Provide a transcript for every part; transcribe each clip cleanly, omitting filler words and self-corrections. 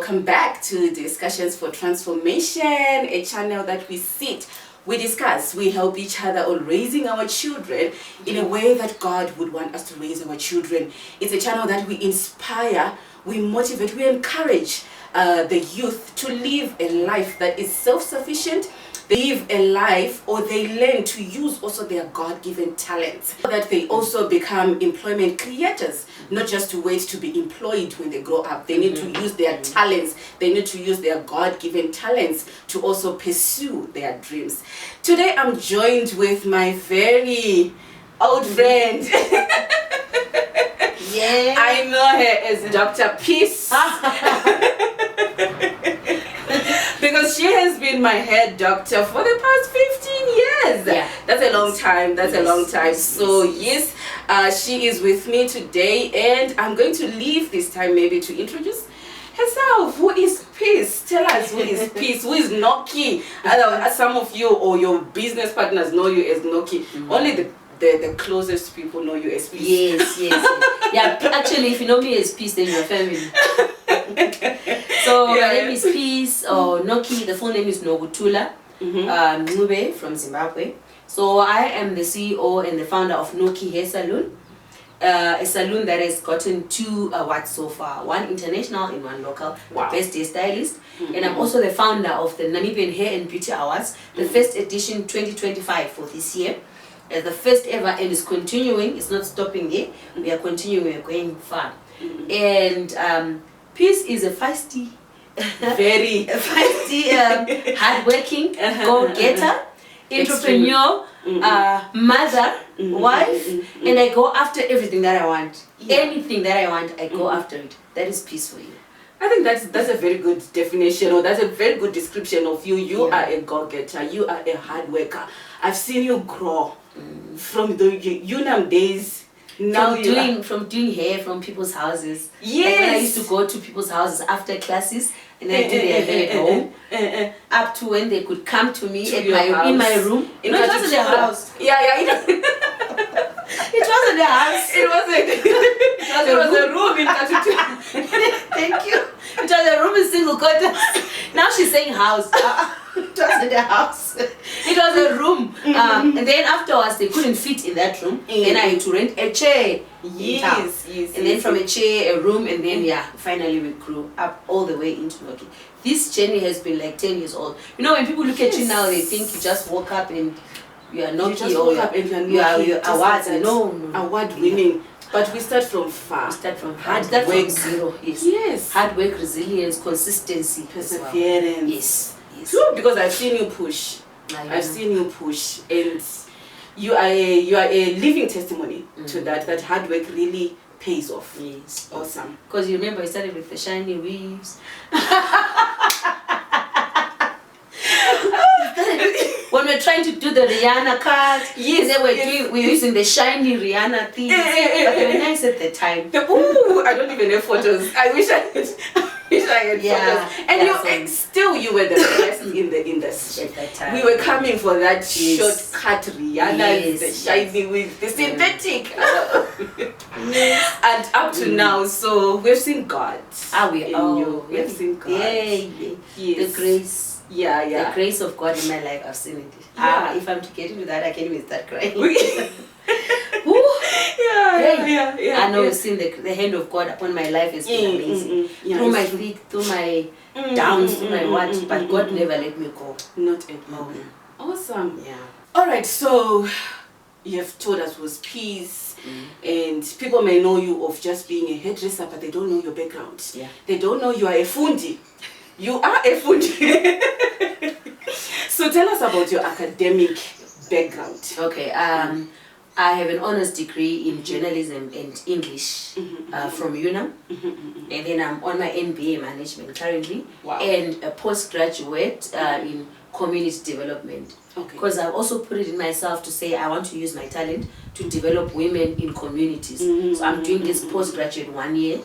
welcome back to Discussions for Transformation, a channel that we sit, we discuss, we help each other on raising our children in a way that God would want us to raise our children. It's a channel that we inspire, we motivate, we encourage the youth to live a life that is self-sufficient. They live a life, or they learn to use also their God-given talents, so that they also become employment creators, not just to wait to be employed when they grow up. They need to use their talents, they need to use their God-given talents to also pursue their dreams. Today I'm joined with my very old friend. Yeah. I know her as Dr. Peace. Because she has been my head doctor for the past 15 years. Yeah. That's a long time. That's a long time. So yes, she is with me today, and I'm going to leave this time maybe to introduce herself. Who is Peace? Tell us who is Peace. Who is Noki? Some of you or your business partners know you as Noki. Only the closest people know you as Peace. Yes. Yeah, actually, if you know me as Peace, then you're family. So my name is Peace, or Noki. The full name is Nogutula Ngube from Zimbabwe. So I am the CEO and the founder of Noki Hair Salon, a salon that has gotten 2 awards so far, 1 international and 1 local. Wow. Best Hair Stylist. And I'm also the founder of the Namibian Hair and Beauty Awards, the first edition 2025 for this year. The first ever, and is continuing. It's not stopping there. We are continuing. We are going far. And Peace is a feisty, Very feisty, hardworking, go-getter, entrepreneur, mother, wife, and I go after everything that I want. Anything that I want, I go after it. That is Peace for you. I think that's a very good definition, or that's a very good description of you. You are a go-getter. You are a hard worker. I've seen you grow from the Unam days. Now From doing hair from people's houses. Yes. Like when I used to go to people's houses after classes and I do their hair at home, up to when they could come to me in my room. It wasn't their house. Yeah. It wasn't their house. It was a room in Katutu. Thank you. It was a room in single quarters. Now she's saying house. It wasn't a house. It was a room. And then afterwards they couldn't fit in that room. Then I had to rent a chair. Yes. And then from a chair, a room, and then finally we grew up all the way into Noki. This journey has been like 10 years old. You know, when people look at you now, they think you just woke up and you are Noki, or you are awards. No. Award winning. But we start from far. We start from hard work. work. From zero. Yes. Hard work, resilience, consistency, perseverance. Well. Yes. True, because I've seen you push. I've seen you push, and you are a living testimony to that. That hard work really pays off. Yes. Awesome. Because you remember, I started with the shiny weaves. When we're trying to do the Rihanna card, we're using the shiny Rihanna things. But they were nice at the time. I don't even have photos. I wish I had photos. And you were the best in the industry. At that time. We were coming for that shortcut Rihanna, the shiny with the synthetic. And up to now, so we've seen God. We've seen God. Yeah. The grace. The grace of God in my life, I've seen it. If I'm to get into that, I can't even start crying. I know I've seen the hand of God upon my life has been amazing. Through my thick, through my downs, through my what, but God never let me go. Not at all. Awesome. Yeah. Alright, so you have told us was Peace, and people may know you of just being a hairdresser, but they don't know your background. They don't know you are a fundi. You are a fundi. So tell us about your academic background. Okay. I have an honors degree in journalism and English from UNAM, and then I'm on my MBA management currently, and a postgraduate in community development. Because I've also put it in myself to say I want to use my talent to develop women in communities. So I'm doing this postgraduate 1 year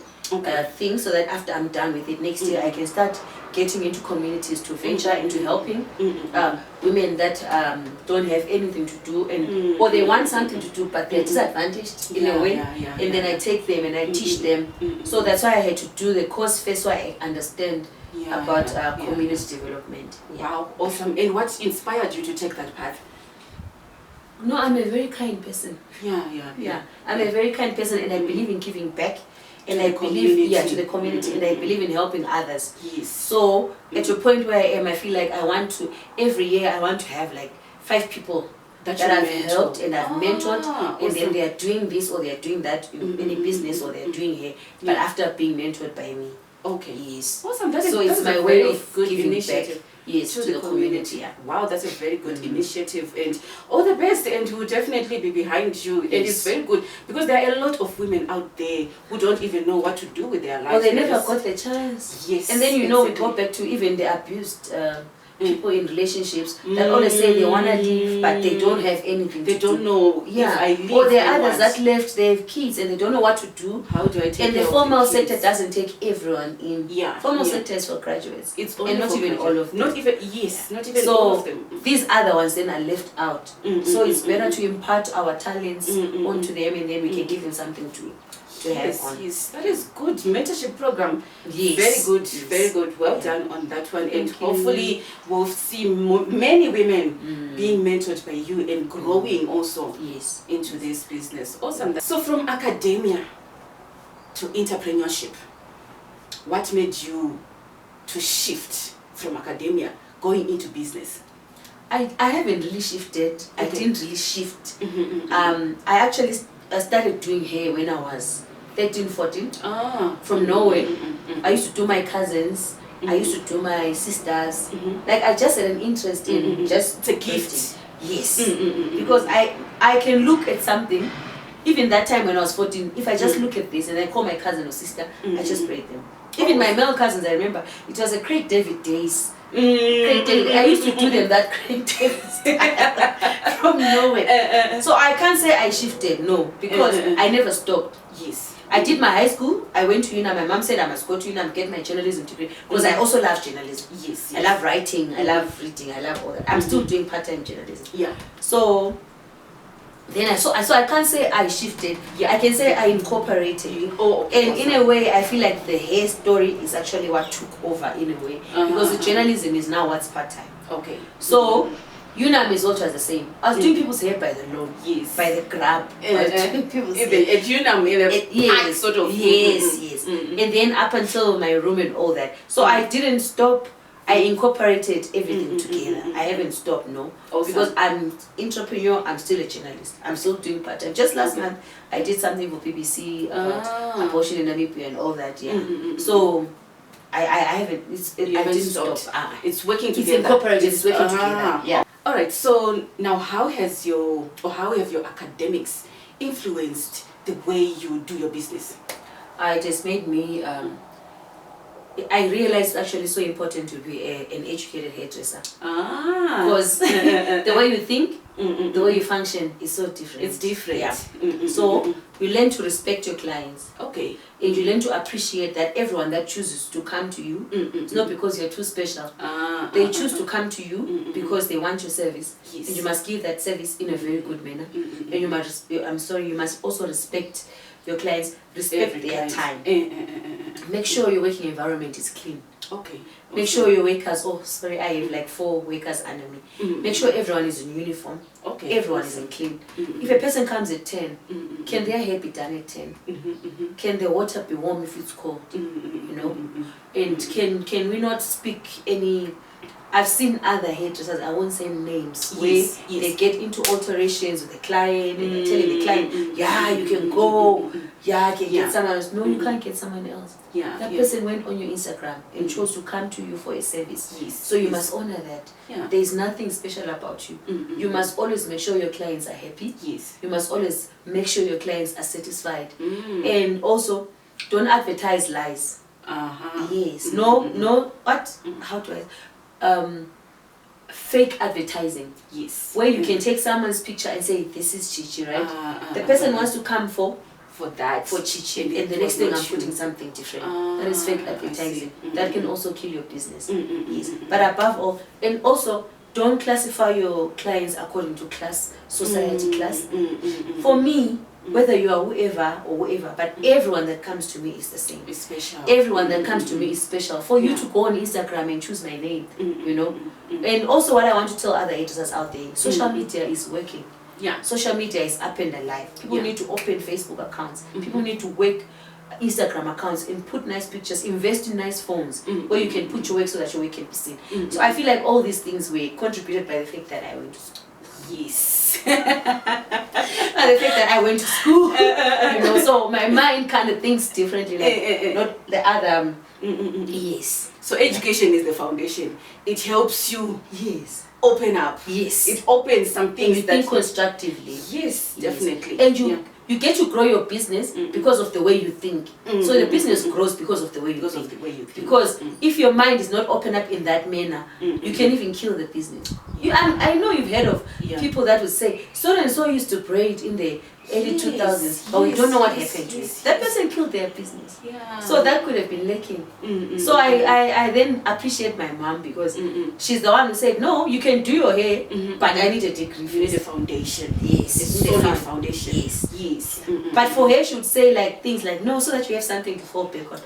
thing, so that after I'm done with it next year I can start getting into communities to venture into helping women that don't have anything to do, and or they want something to do but they're disadvantaged in a way, and then I take them and I teach them. So that's why I had to do the course first, so I understand about community development. Wow, awesome. And what inspired you to take that path? No, I'm a very kind person. I'm a very kind person, and I believe in giving back. And I believe to the community, and I believe in helping others. Yes. So at a point where I am, I feel like I want to, every year I want to have like 5 people that I've helped and I've mentored, and then they are doing this or they are doing that in any business, or they are doing here, but after being mentored by me. Okay. Yes. Awesome. So it's my way of good giving initiative. back. Yes, to the community. Wow, that's a very good initiative, and all the best, and we'll definitely be behind you. And it's very good because there are a lot of women out there who don't even know what to do with their lives. Or they never got the chance. Yes. And then we go back to even the abused people in relationships that always say they want to leave, but they don't have anything They don't know. Yeah. If I leave, or there are others that left, they have kids and they don't know what to do. How do I take And care the of formal the kids? sector doesn't take everyone in. Formal sector is for graduates. It's only and not for even all of them. Not even not even so all of them. These other ones then are left out. So it's better to impart our talents onto them, and then we can give them something to have on. Yes, that is good. Mentorship program. Yes. Very good, very good. Well done on that one. And hopefully we'll see many women being mentored by you and growing also into this business. Awesome. So from academia to entrepreneurship, what made you to shift from academia going into business? I haven't really shifted. I didn't really shift. I actually started doing hair when I was 13, 14, from Norway. I used to do my cousins, I used to do my sisters. Like I just had an interest in just it's a gift. Yes, because I can look at something. Even that time when I was 14, if I just look at this and I call my cousin or sister, I just braid them. Even my male cousins, I remember, it was a Craig David days. Craig David. I used to do them that Craig David style from Norway. So I can't say I shifted, no, because I never stopped. Yes. I did my high school, I went to UNAM, my mom said I must go to UNAM, get my journalism degree, because I also love journalism. Yes. I love writing, I love reading, I love all that. I'm still doing part-time journalism. Yeah. So then I can't say I shifted. I can say I incorporated. And in a way, I feel like the hair story is actually what took over in a way, because the journalism is now what's part-time. Okay. So UNAM is also the same. I was doing people's hair by the loan, by the grab. I was doing people's hair. At UNAM, in a sort of. Yes. And then up until my room and all that. So I didn't stop. I incorporated everything together. I haven't stopped, no. Awesome. Because I'm entrepreneur, I'm still a journalist. I'm still doing part-time. Just last month, I did something for BBC about abortion in Namibia and all that, So I haven't, I didn't stop. It's working together. It's incorporated, it's working together. Yeah. Alright, so now how have your academics influenced the way you do your business? It has made me, I realized actually so important to be an educated hairdresser. Because the way you think, the way you function is so different. It's different. Yeah. So you learn to respect your clients. Okay. And you learn to appreciate that everyone that chooses to come to you, it's not because you're too special. They choose to come to you because they want your service. Yes. And you must give that service in a very good manner. And you must, you must also respect your clients, respect their time. Make sure your working environment is clean. Okay. Make sure your workers, I have like 4 workers under me. Make sure everyone is in uniform. Okay. Everyone is in clean. If a person comes at 10, can their hair be done at 10? Can the water be warm if it's cold? You know? And can we not speak any... I've seen other hairdressers, I won't say names, where they get into alterations with the client and they're telling the client, you can go, I can get someone else. No, you can't get someone else. That person went on your Instagram and chose to come to you for a service. So you must honor that. There is nothing special about you. You must always make sure your clients are happy. You must always make sure your clients are satisfied. And also, don't advertise lies. No, what? How do I... fake advertising, where you can take someone's picture and say this is Chichi, right? The person wants to come for for that. for chichi, and the next thing I'm putting something different. That is fake advertising. That can also kill your business. Yes. But above all, and also, don't classify your clients according to class, society class. For me, whether you are whoever, but everyone that comes to me is the same. It's special. Everyone that comes to me is special. For you to go on Instagram and choose my name, you know. And also, what I want to tell other editors out there, social media is working. Yeah. Social media is up and alive. People need to open Facebook accounts. People need to work Instagram accounts and put nice pictures, invest in nice phones where you can put your work so that your work can be seen. So I feel like all these things were contributed by the fact that I went to school. Yes. And the fact that I went to school, you know, so my mind kind of thinks differently, like not the other. Yes. So education is the foundation. It helps you open up. Yes. It opens some things and you that think constructively. Yes, definitely. And you get to grow your business because of the way you think. So the business grows because of the way you think. Because if your mind is not open up in that manner, you can even kill the business. I know you've heard of people that would say, so and so used to braid in the early 2000s, but we don't know what happened to it. That person killed their business. Yeah. So that could have been lacking. So I then appreciate my mom because she's the one who said, no, you can do your hair, but I need a degree. You need a foundation. Yes. A solid foundation. Yes. But for her, she would say like things like, no, so that you have something to fall back on.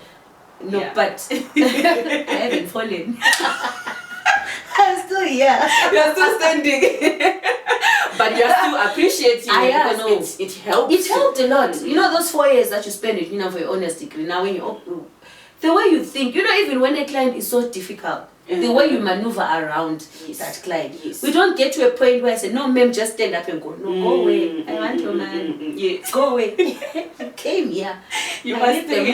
No, but I haven't fallen. I'm still here. You're still standing. But you're still appreciating because it helped. It helped a lot. You know those 4 years that you spend it, for your honors degree. Now when the way you think, even when a client is so difficult, the way you maneuver around that client. Yes. We don't get to a point where I say, no, ma'am, just stand up and go. No, go away. I want your man. Yes. Go away. You came here. You must stay.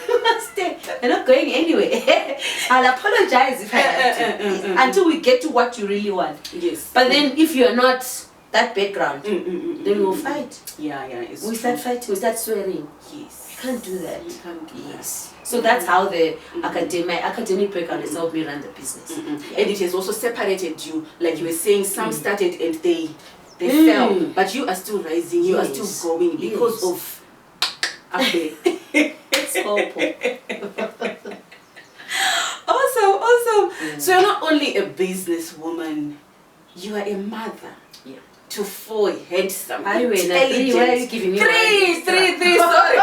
You must stay. You're not going anywhere. I'll apologize if I have to. Until we get to what you really want. Yes. But then if you're not that background, then we'll fight. Yeah. We start fighting, we start swearing. Yes. You can't do that. You can't do that. So that's how the academic background has helped me run the business. And it has also separated you. Like you were saying, some started and they fell. But you are still rising, you are still going because of Awesome. So you're not only a businesswoman, you are a mother to 4 handsome, intelligent. Why are you giving me three, sorry.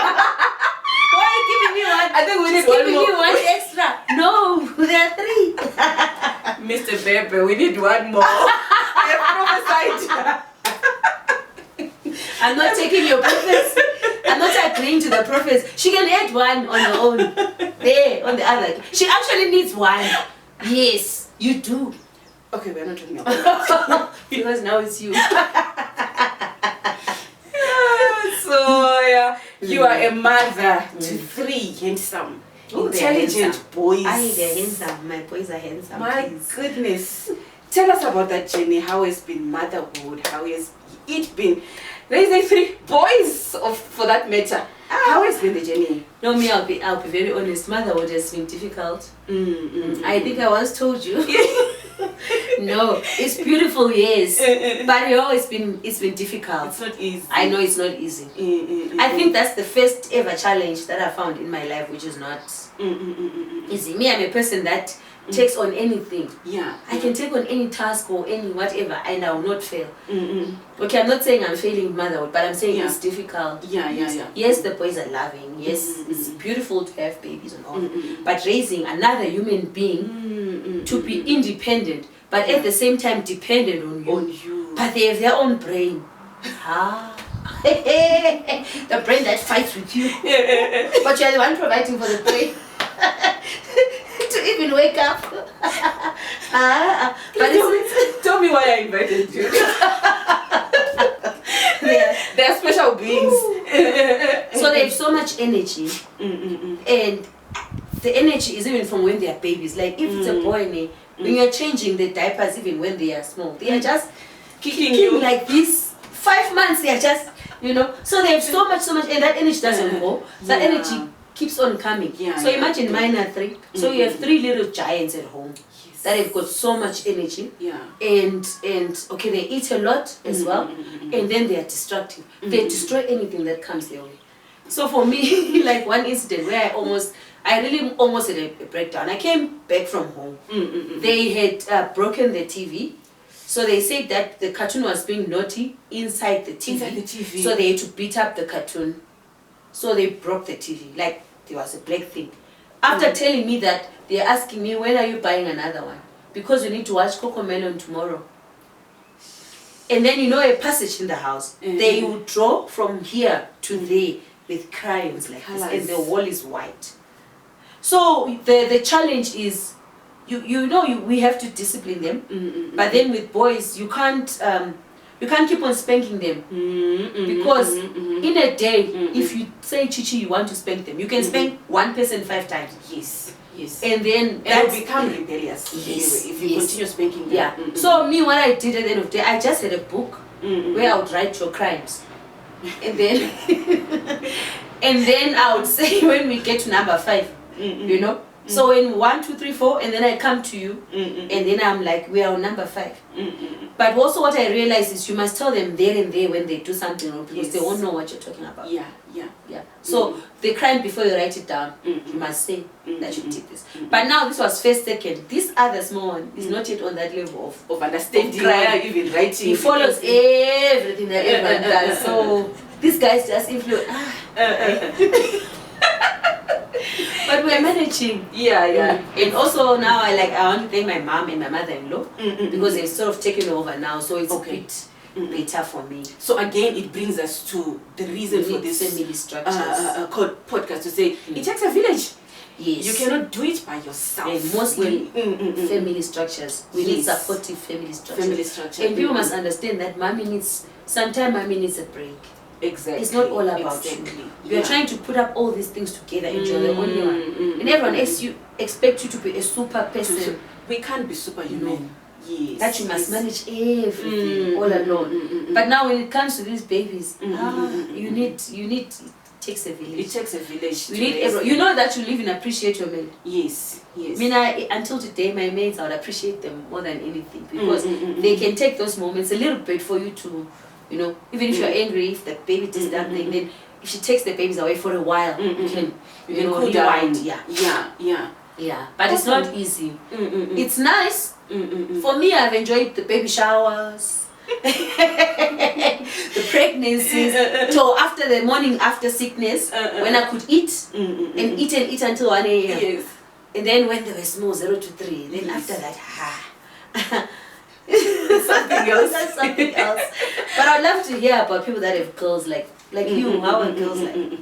Why are you giving me one? I think we need one more. You one extra. No, there are 3. Mr. Bebe, we need one more. I have prophesied. I'm not taking your prophets. I'm not agreeing to the prophets. She can add one on her own. There, on the other. She actually needs one. Yes, you do. Okay, we're not talking about that. Because now it's you. So, you are a mother to 3 handsome, intelligent boys. They're handsome. My boys are handsome. My goodness. Tell us about that journey. How has been motherhood? How has it been raising 3 boys, for that matter? How has been the journey? No, me, I'll be very honest. Motherhood has been difficult. I think I once told you. No, it's beautiful, yes, but it's been difficult. It's not easy. I know it's not easy. I think that's the first ever challenge that I found in my life, which is not easy. Me, I'm a person that takes on anything. I can take on any task or any whatever, and I will not fail. Okay, I'm not saying I'm failing motherhood, but I'm saying it's difficult. Yes, the boys are loving. Yes, it's beautiful to have babies and all. But raising another human being to be independent, but at the same time dependent on you. But they have their own brain. The brain that fights with you. But you're the one providing for the brain. To even wake up. But tell me why I invited you. They are special beings. So they have so much energy. And the energy is even from when they are babies. Like if it's a boy, when you're changing the diapers, even when they are small, they are just kicking you like this. 5 months, they are just, so they have so much, and that energy doesn't go. That energy keeps on coming. Yeah, so imagine mine are 3. So you have 3 little giants at home that have got so much energy. Yeah. And okay, they eat a lot as well, and then they are destructive. They destroy anything that comes their way. So for me, like one incident where I really almost had a breakdown. I came back from home. They had broken the TV. So they said that the cartoon was being naughty inside the TV. So they had to beat up the cartoon. So they broke the TV. Like there was a black thing. After telling me that, they're asking me, when are you buying another one? Because we need to watch Cocomelon tomorrow. And then a passage in the house. They would draw from here to there with crayons like this. And the wall is white. So the challenge is, we have to discipline them, but then with boys you can't keep on spanking them, because in a day, if you say Chichi you want to spank them, you can spank one person 5 times. Yes. And then they'll become rebellious. Yes. Anyway, if you continue spanking them. Yeah. So me, what I did at the end of the day, I just had a book where I would write your crimes, and then and then I would say when we get to number 5, So in 1, 2, 3, 4, and then I come to you, and then I'm like, we are on number 5. But also what I realize is you must tell them there and there when they do something wrong, because they won't know what you're talking about. Yeah. So the crime, before you write it down, you must say that you did this. But now this was first, second. This other small one is not yet on that level of understanding why even writing. He follows everything that everyone does. So this guy's just influence. But we're managing. Yeah. And also now I want to thank my mom and my mother-in-law, because they've sort of taken over now, so it's a bit better for me. So again, it brings us to the reason for this family structures podcast, to say it takes a village. Yes. You cannot do it by yourself. And mostly family structures. We need supportive family structures. And people must understand that sometimes mommy needs a break. Exactly. It's not all about you. You're trying to put up all these things together and you're the only one. And everyone else expect you to be a super person. We can't be superhuman. Yes. That you must manage everything all alone. But now when it comes to these babies, you need it takes a village. It takes a village. You need everyone. You know that you live and appreciate your maid. Yes. I mean, until today, my maids, I would appreciate them more than anything, because they can take those moments a little bit for you to, even if you're angry, if the baby does that thing, then if she takes the babies away for a while, you can cool down. Yeah. But it's not easy. It's nice. For me, I've enjoyed the baby showers, the pregnancies, till after the morning after sickness, when I could eat and eat until 1 a.m. Yes. And then when they were small, 0 to 3, then after that, That's something else. But I'd love to hear about people that have girls like you. How are girls like?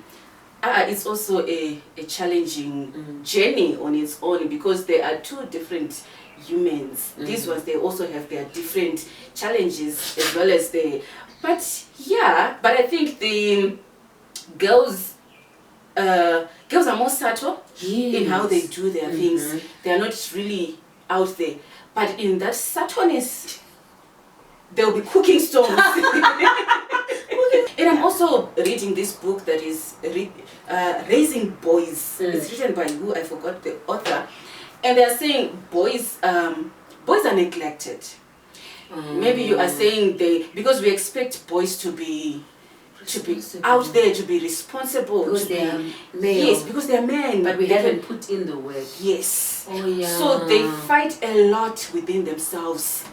It's also a challenging journey on its own, because there are 2 different humans. These ones, they also have their different challenges as well as but I think the girls are more subtle in how they do their things. They are not really out there, but in that subtleness they'll be cooking stones. And I'm also reading this book that is Raising Boys. It's written by who? I forgot the author. And they are saying boys are neglected. Maybe you are saying because we expect boys to be out there, to be responsible, because they are male. Yes, because they are men. But we haven't put in the work. Yes. Oh yeah. So they fight a lot within themselves.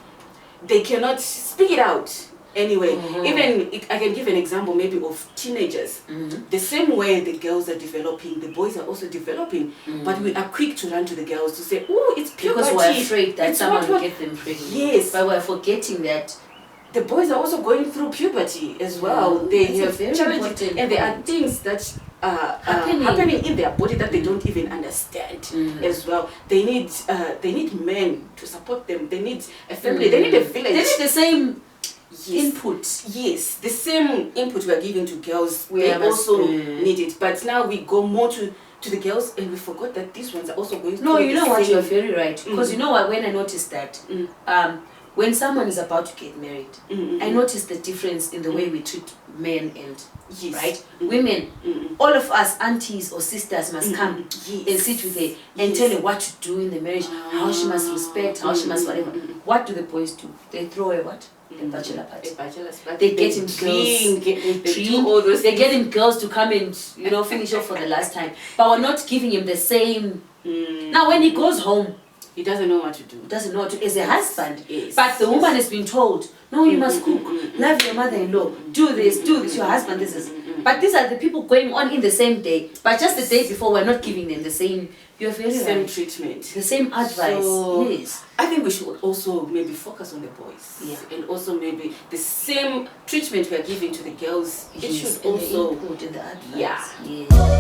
They cannot speak it out. Anyway, even I can give an example maybe of teenagers. The same way the girls are developing, the boys are also developing. But we are quick to run to the girls to say, oh, it's puberty. Because we're afraid that someone will get them pregnant. Yes. But we're forgetting that the boys are also going through puberty as well. They have challenges, and there are things that are happening in their body that they don't even understand as well. They need men to support them. They need a family. They need a village. They need the same input. Yes, the same input we are giving to girls. They also need it. But now we go more to the girls, and we forgot that these ones are also going through. No, you know what? You're very right. Because you know what? When I noticed that, when someone is about to get married, I notice the difference in the way we treat men and right? Women, all of us aunties or sisters must come and sit with her and tell her what to do in the marriage, how she must respect, how she must whatever. What do the boys do? They throw a what? A bachelor party. They get him girls. They're getting girls to come and finish off for the last time. But we're not giving him the same. Now when he goes home, he doesn't know what to do. Doesn't know what to do as a husband. But the woman has been told, no, you must cook, love your mother-in-law, do this, your husband, this is. But these are the people going on in the same day. But just the day before, we're not giving them the same. You're very same right. treatment. The same advice. So, yes. I think we should also maybe focus on the boys. Yeah. And also maybe the same treatment we are giving to the girls. It should also the input and the advice. Yeah. Yeah.